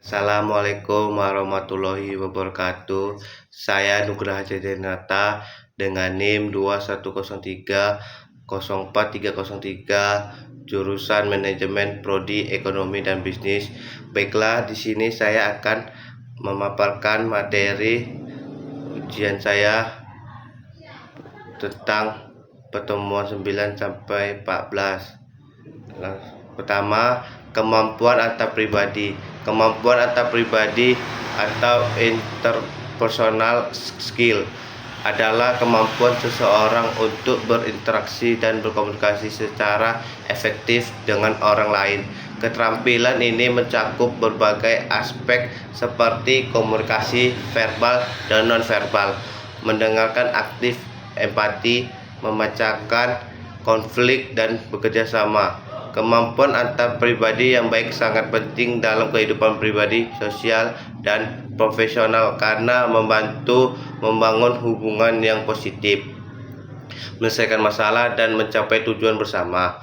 Assalamualaikum warahmatullahi wabarakatuh. Saya Nugraha Jadenata dengan NIM 21030403 jurusan Manajemen Prodi Ekonomi dan Bisnis. Baiklah, di sini saya akan memaparkan materi ujian saya tentang pertemuan 9 sampai 14. Pertama, kemampuan antarpribadi. Kemampuan antarpribadi atau interpersonal skill adalah kemampuan seseorang untuk berinteraksi dan berkomunikasi secara efektif dengan orang lain. Keterampilan ini mencakup berbagai aspek seperti komunikasi verbal dan nonverbal, mendengarkan aktif, empati, memecahkan konflik, dan bekerja sama. Kemampuan antarpribadi yang baik sangat penting dalam kehidupan pribadi, sosial, dan profesional karena membantu membangun hubungan yang positif, menyelesaikan masalah, dan mencapai tujuan bersama.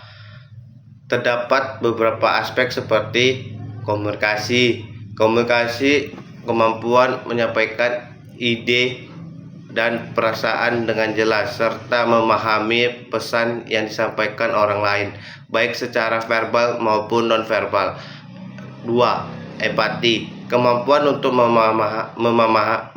Terdapat beberapa aspek seperti komunikasi. Komunikasi, kemampuan menyampaikan ide dan perasaan dengan jelas serta memahami pesan yang disampaikan orang lain, baik secara verbal maupun nonverbal. 2. Empati, kemampuan untuk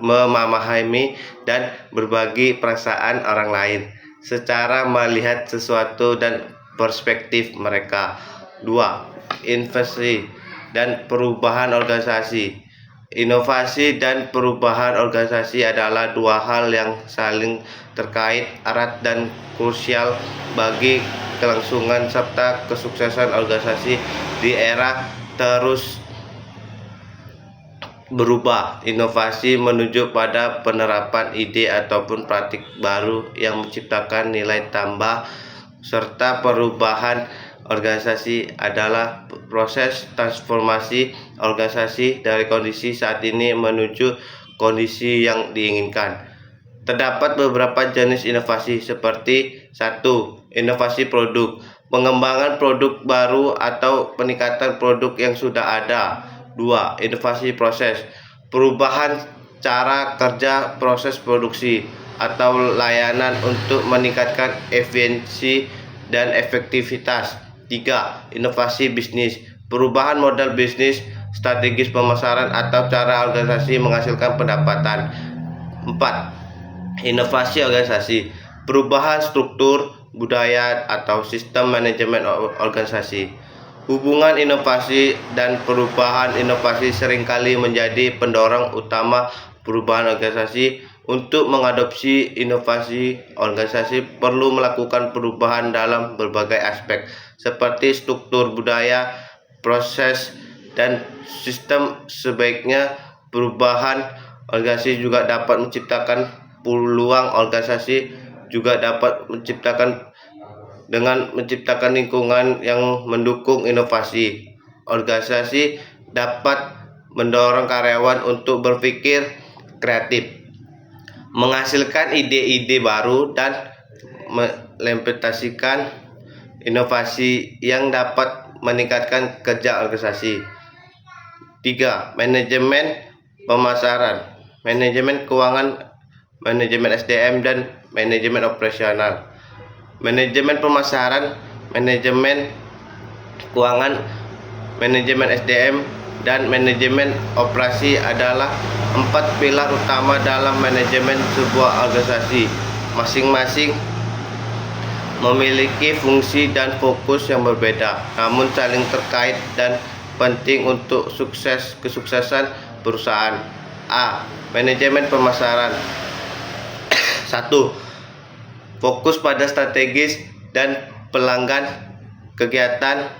memahami dan berbagi perasaan orang lain secara melihat sesuatu dan perspektif mereka. 2. Inovasi dan perubahan organisasi. Inovasi dan perubahan organisasi adalah dua hal yang saling terkait erat dan krusial bagi kelangsungan serta kesuksesan organisasi di era terus berubah. Inovasi menuju pada penerapan ide ataupun praktik baru yang menciptakan nilai tambah, serta perubahan organisasi adalah proses transformasi organisasi dari kondisi saat ini menuju kondisi yang diinginkan. Terdapat beberapa jenis inovasi seperti 1. Inovasi produk, pengembangan produk baru atau peningkatan produk yang sudah ada. 2. Inovasi proses, perubahan cara kerja proses produksi atau layanan untuk meningkatkan efisiensi dan efektivitas. 3. Inovasi bisnis, perubahan model bisnis, strategis pemasaran atau cara organisasi menghasilkan pendapatan. 4. Inovasi organisasi, perubahan struktur, budaya, atau sistem manajemen organisasi. Hubungan inovasi dan perubahan inovasi seringkali menjadi pendorong utama perubahan organisasi. Untuk mengadopsi inovasi, organisasi perlu melakukan perubahan dalam berbagai aspek seperti struktur, budaya, proses, dan sistem. Sebaiknya perubahan organisasi juga dapat menciptakan peluang. Organisasi juga dapat menciptakan lingkungan yang mendukung inovasi. Organisasi dapat mendorong karyawan untuk berpikir kreatif, menghasilkan ide-ide baru, dan mengimplementasikan inovasi yang dapat meningkatkan kerja organisasi. 3. Manajemen pemasaran, manajemen keuangan, manajemen SDM, dan manajemen operasional. Manajemen pemasaran, manajemen keuangan, manajemen SDM, dan manajemen operasi adalah 4 pilar utama dalam manajemen sebuah organisasi. Masing-masing memiliki fungsi dan fokus yang berbeda, namun saling terkait dan penting untuk kesuksesan perusahaan. A. Manajemen pemasaran. 1. Fokus pada strategis dan pelanggan, kegiatan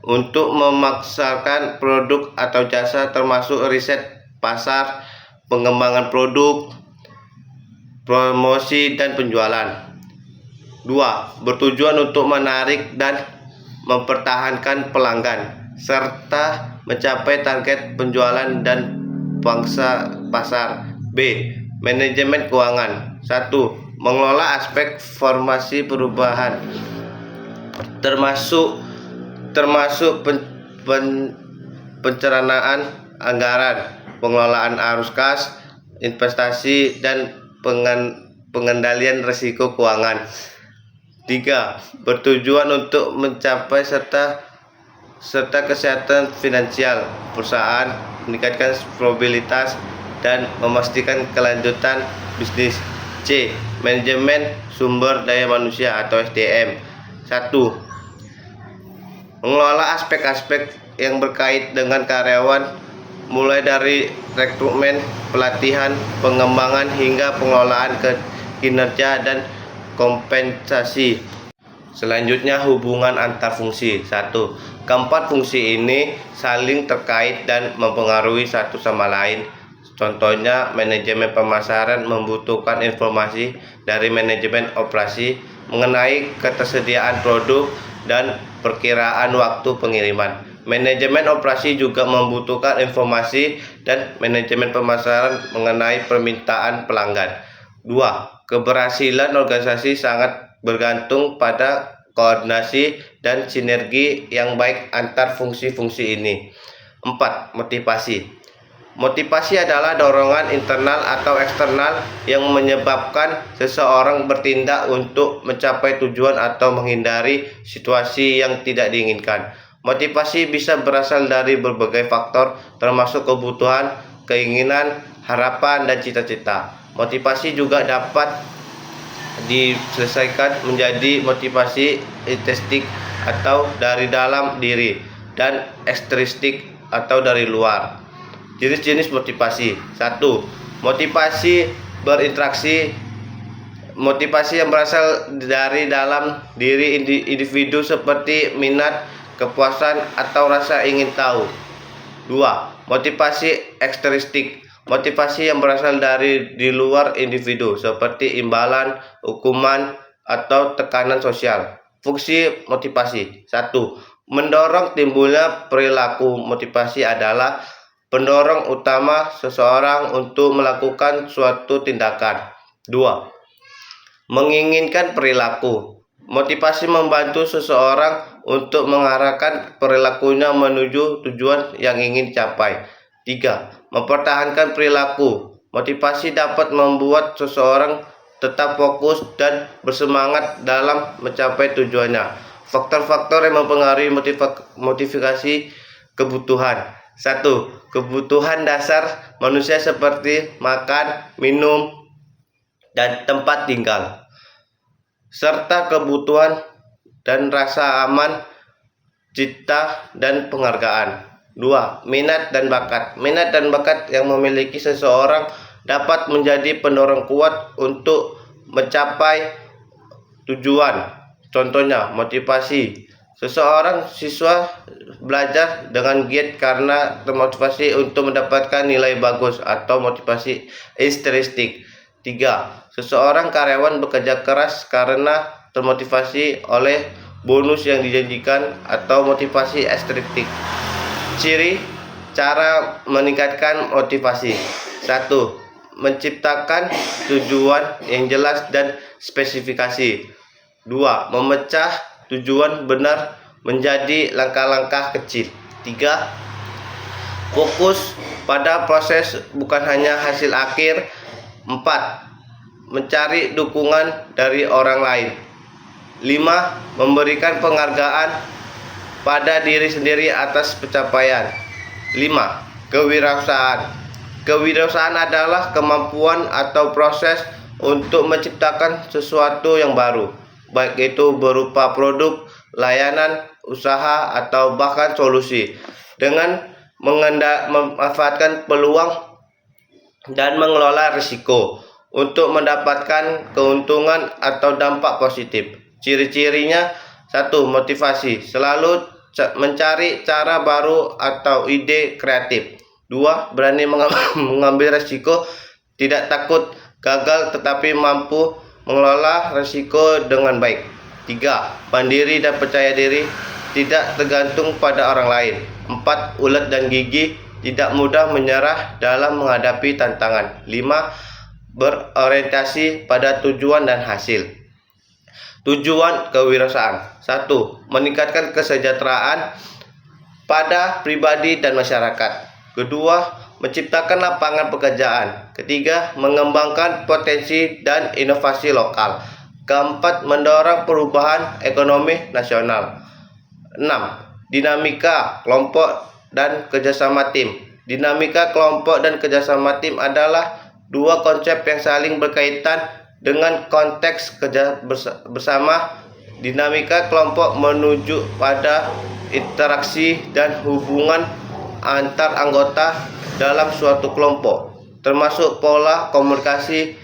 untuk memasarkan produk atau jasa termasuk riset pasar, pengembangan produk, promosi, dan penjualan. 2. Bertujuan untuk menarik dan mempertahankan pelanggan serta mencapai target penjualan dan pangsa pasar. B. Manajemen keuangan. 1. Mengelola aspek formasi perubahan termasuk pencernaan anggaran, pengelolaan arus kas, investasi, dan pengendalian risiko keuangan. 3. Bertujuan untuk mencapai serta kesehatan finansial perusahaan, meningkatkan probabilitas dan memastikan kelanjutan bisnis. C. Manajemen sumber daya manusia atau SDM. 1. Mengelola aspek-aspek yang berkait dengan karyawan, mulai dari rekrutmen, pelatihan, pengembangan hingga pengelolaan kinerja dan kompensasi. Selanjutnya, hubungan antar fungsi. 1. Keempat fungsi ini saling terkait dan mempengaruhi satu sama lain. Contohnya, manajemen pemasaran membutuhkan informasi dari manajemen operasi mengenai ketersediaan produk dan perkiraan waktu pengiriman. Manajemen operasi juga membutuhkan informasi dan manajemen pemasaran mengenai permintaan pelanggan. 2. Keberhasilan organisasi sangat bergantung pada koordinasi dan sinergi yang baik antar fungsi-fungsi ini. 4. Motivasi. Motivasi adalah dorongan internal atau eksternal yang menyebabkan seseorang bertindak untuk mencapai tujuan atau menghindari situasi yang tidak diinginkan. Motivasi bisa berasal dari berbagai faktor, termasuk kebutuhan, keinginan, harapan, dan cita-cita. Motivasi juga dapat diselesaikan menjadi motivasi intrinsik atau dari dalam diri, dan ekstrinsik atau dari luar. Jenis-jenis motivasi. 1. Motivasi berinteraksi. Motivasi yang berasal dari dalam diri individu seperti minat, kepuasan, atau rasa ingin tahu. 2. Motivasi ekstrinsik. Motivasi yang berasal dari di luar individu seperti imbalan, hukuman, atau tekanan sosial. Fungsi motivasi. 1. Mendorong timbulnya perilaku. Motivasi adalah pendorong utama seseorang untuk melakukan suatu tindakan. 2. Menginginkan perilaku. Motivasi membantu seseorang untuk mengarahkan perilakunya menuju tujuan yang ingin capai. 3. Mempertahankan perilaku. Motivasi dapat membuat seseorang tetap fokus dan bersemangat dalam mencapai tujuannya. Faktor-faktor yang mempengaruhi motivasi kebutuhan. 1. Kebutuhan dasar manusia seperti makan, minum, dan tempat tinggal, serta kebutuhan dan rasa aman, cita, dan penghargaan. 2. Minat dan bakat. Minat dan bakat yang memiliki seseorang dapat menjadi pendorong kuat untuk mencapai tujuan. Contohnya, motivasi. Seseorang siswa belajar dengan giat karena termotivasi untuk mendapatkan nilai bagus atau motivasi intrinsik. 3. Seseorang karyawan bekerja keras karena termotivasi oleh bonus yang dijanjikan atau motivasi ekstrinsik. Ciri cara meningkatkan motivasi. 1. Menciptakan tujuan yang jelas dan spesifikasi. 2. Memecah tujuan benar menjadi langkah-langkah kecil. 3. Fokus pada proses bukan hanya hasil akhir. 4. Mencari dukungan dari orang lain. 5. Memberikan penghargaan pada diri sendiri atas pencapaian. 5. Kewirausahaan. Kewirausahaan adalah kemampuan atau proses untuk menciptakan sesuatu yang baru, baik itu berupa produk, layanan, usaha, atau bahkan solusi, dengan memanfaatkan peluang dan mengelola risiko untuk mendapatkan keuntungan atau dampak positif. Ciri-cirinya. 1. Motivasi. Selalu mencari cara baru atau ide kreatif. 2. Berani mengambil risiko, tidak takut gagal tetapi mampu mengelola risiko dengan baik. 3. Mandiri dan percaya diri, tidak tergantung pada orang lain. 4. Ulet dan gigih, tidak mudah menyerah dalam menghadapi tantangan. 5. Berorientasi pada tujuan dan hasil. Tujuan kewirausahaan. 1. Meningkatkan kesejahteraan pada pribadi dan masyarakat. Kedua, menciptakan lapangan pekerjaan. Ketiga, mengembangkan potensi dan inovasi lokal. Keempat, mendorong perubahan ekonomi nasional. 6. Dinamika kelompok dan kerjasama tim. Dinamika kelompok dan kerjasama tim adalah dua konsep yang saling berkaitan dengan konteks kerja bersama. Dinamika kelompok menuju pada interaksi dan hubungan antar anggota dalam suatu kelompok, termasuk pola komunikasi,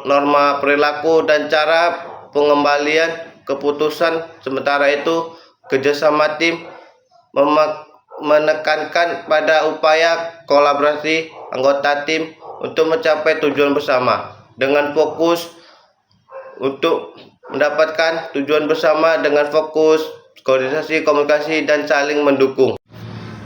norma perilaku, dan cara pengembalian keputusan. Sementara itu, kerjasama tim menekankan pada upaya kolaborasi anggota tim untuk mencapai tujuan bersama, dengan fokus untuk mendapatkan tujuan bersama dengan fokus, koordinasi, komunikasi, dan saling mendukung.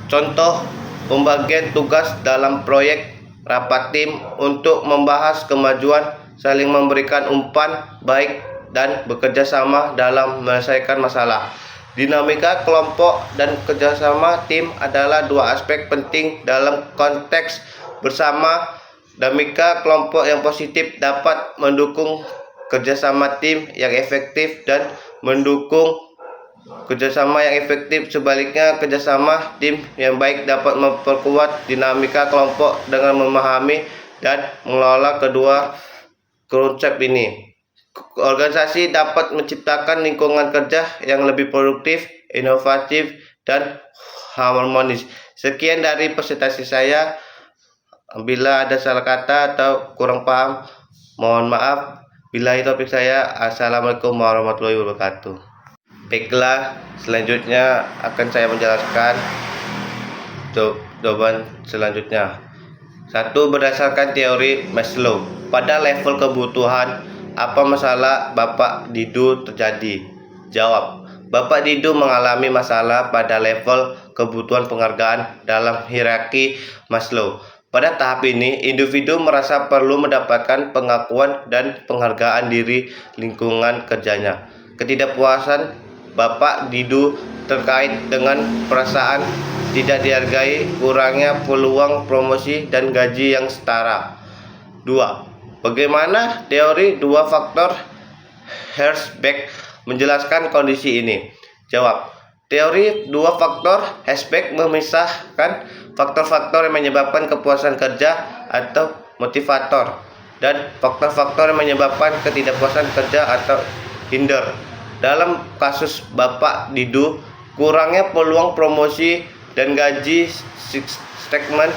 Contoh pembagian tugas dalam proyek: rapat tim untuk membahas kemajuan, saling memberikan umpan baik, dan bekerja sama dalam menyelesaikan masalah. Dinamika kelompok dan kerjasama tim adalah dua aspek penting dalam konteks bersama. Dinamika kelompok yang positif dapat mendukung kerjasama tim yang efektif dan mendukung kerjasama yang efektif. Sebaliknya, kerjasama tim yang baik dapat memperkuat dinamika kelompok dengan memahami dan mengelola kedua konsep ini. Organisasi dapat menciptakan lingkungan kerja yang lebih produktif, inovatif, dan harmonis. Sekian dari presentasi saya. Bila ada salah kata atau kurang paham, mohon maaf. Billahi taufiq saya. Assalamualaikum warahmatullahi wabarakatuh. Baiklah, selanjutnya akan saya menjelaskan jawaban selanjutnya. 1. Berdasarkan teori Maslow, pada level kebutuhan, apa masalah Bapak Didu terjadi? Jawab: Bapak Didu mengalami masalah pada level kebutuhan penghargaan dalam hierarki Maslow. Pada tahap ini, individu merasa perlu mendapatkan pengakuan dan penghargaan diri lingkungan kerjanya. Ketidakpuasan Bapak Didu terkait dengan perasaan tidak dihargai, kurangnya peluang promosi, dan gaji yang setara. 2. Bagaimana teori dua faktor Herzberg menjelaskan kondisi ini? Jawab: Teori dua faktor Herzberg memisahkan faktor-faktor yang menyebabkan kepuasan kerja atau motivator dan faktor-faktor yang menyebabkan ketidakpuasan kerja atau hinder. Dalam kasus Bapak Didu, kurangnya peluang promosi dan gaji stagnant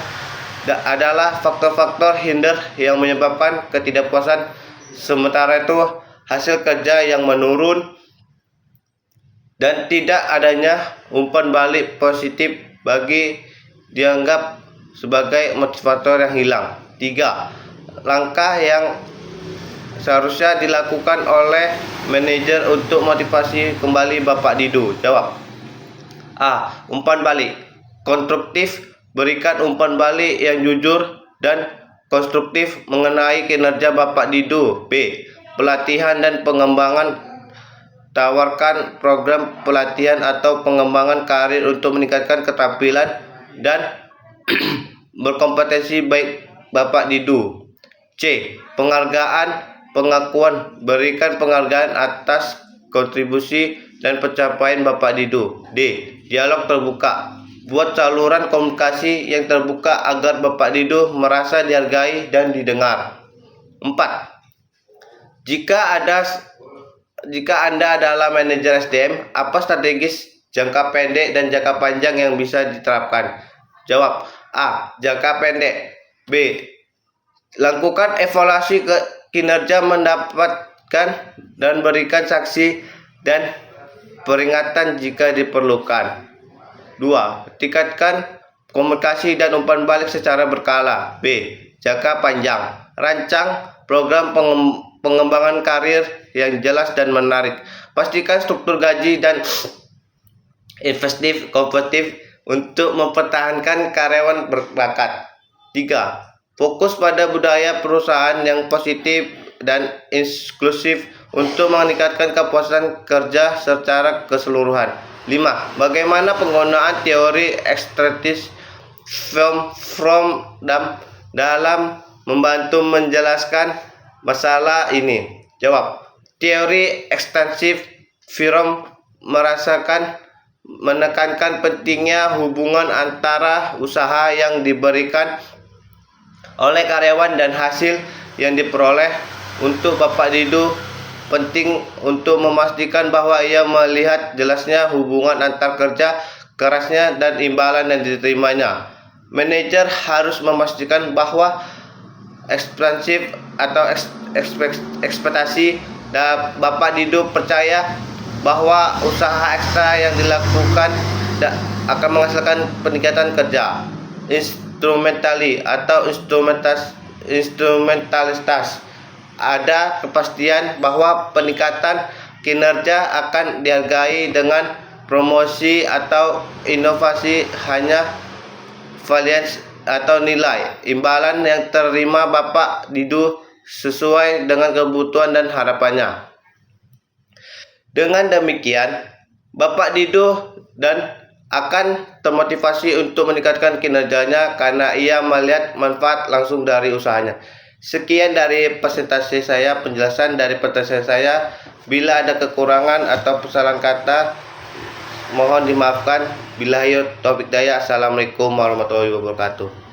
adalah faktor-faktor hinder yang menyebabkan ketidakpuasan. Sementara itu, hasil kerja yang menurun dan tidak adanya umpan balik positif bagi dianggap sebagai motivator yang hilang. 3. Langkah yang seharusnya dilakukan oleh manajer untuk motivasi kembali Bapak Didu. Jawab: A. Umpan balik konstruktif. Berikan umpan balik yang jujur dan konstruktif mengenai kinerja Bapak Didu. B. Pelatihan dan pengembangan. Tawarkan program pelatihan atau pengembangan karir untuk meningkatkan keterampilan dan berkompetensi baik Bapak Didu. C. Penghargaan, pengakuan. Berikan penghargaan atas kontribusi dan pencapaian Bapak Didu. D. Dialog terbuka. Buat saluran komunikasi yang terbuka agar Bapak Didu merasa dihargai dan didengar. 4. Jika Anda adalah manajer SDM, apa strategis jangka pendek dan jangka panjang yang bisa diterapkan? Jawab: A. Jangka pendek. B. Lakukan evaluasi kinerja, mendapatkan dan berikan sanksi dan peringatan jika diperlukan. 2. Tingkatkan komunikasi dan umpan balik secara berkala. B. Jangka panjang. Rancang program pengembangan karir yang jelas dan menarik. Pastikan struktur gaji dan insentif kompetitif untuk mempertahankan karyawan berbakat. 3. Fokus pada budaya perusahaan yang positif dan inklusif untuk meningkatkan kepuasan kerja secara keseluruhan. 5. Bagaimana penggunaan teori ekstratis dalam membantu menjelaskan masalah ini? Jawab. Teori ekstensif Fromm menekankan pentingnya hubungan antara usaha yang diberikan oleh karyawan dan hasil yang diperoleh. Untuk Bapak Dido, penting untuk memastikan bahwa ia melihat jelasnya hubungan antar kerja kerasnya dan imbalan yang diterimanya. Manajer harus memastikan bahwa ekspektasi Bapak Dido percaya bahwa usaha ekstra yang dilakukan akan menghasilkan peningkatan kerja. Instrumentalitas ada kepastian bahwa peningkatan kinerja akan dihargai dengan promosi atau inovasi. Hanya valuasi atau nilai imbalan yang terima Bapak Dido sesuai dengan kebutuhan dan harapannya. Dengan demikian, Bapak Dido akan termotivasi untuk meningkatkan kinerjanya karena ia melihat manfaat langsung dari usahanya. Sekian dari penjelasan dari presentasi saya. Bila ada kekurangan atau kesalahan kata, mohon dimaafkan. Billahi taufik hidayah. Assalamualaikum warahmatullahi wabarakatuh.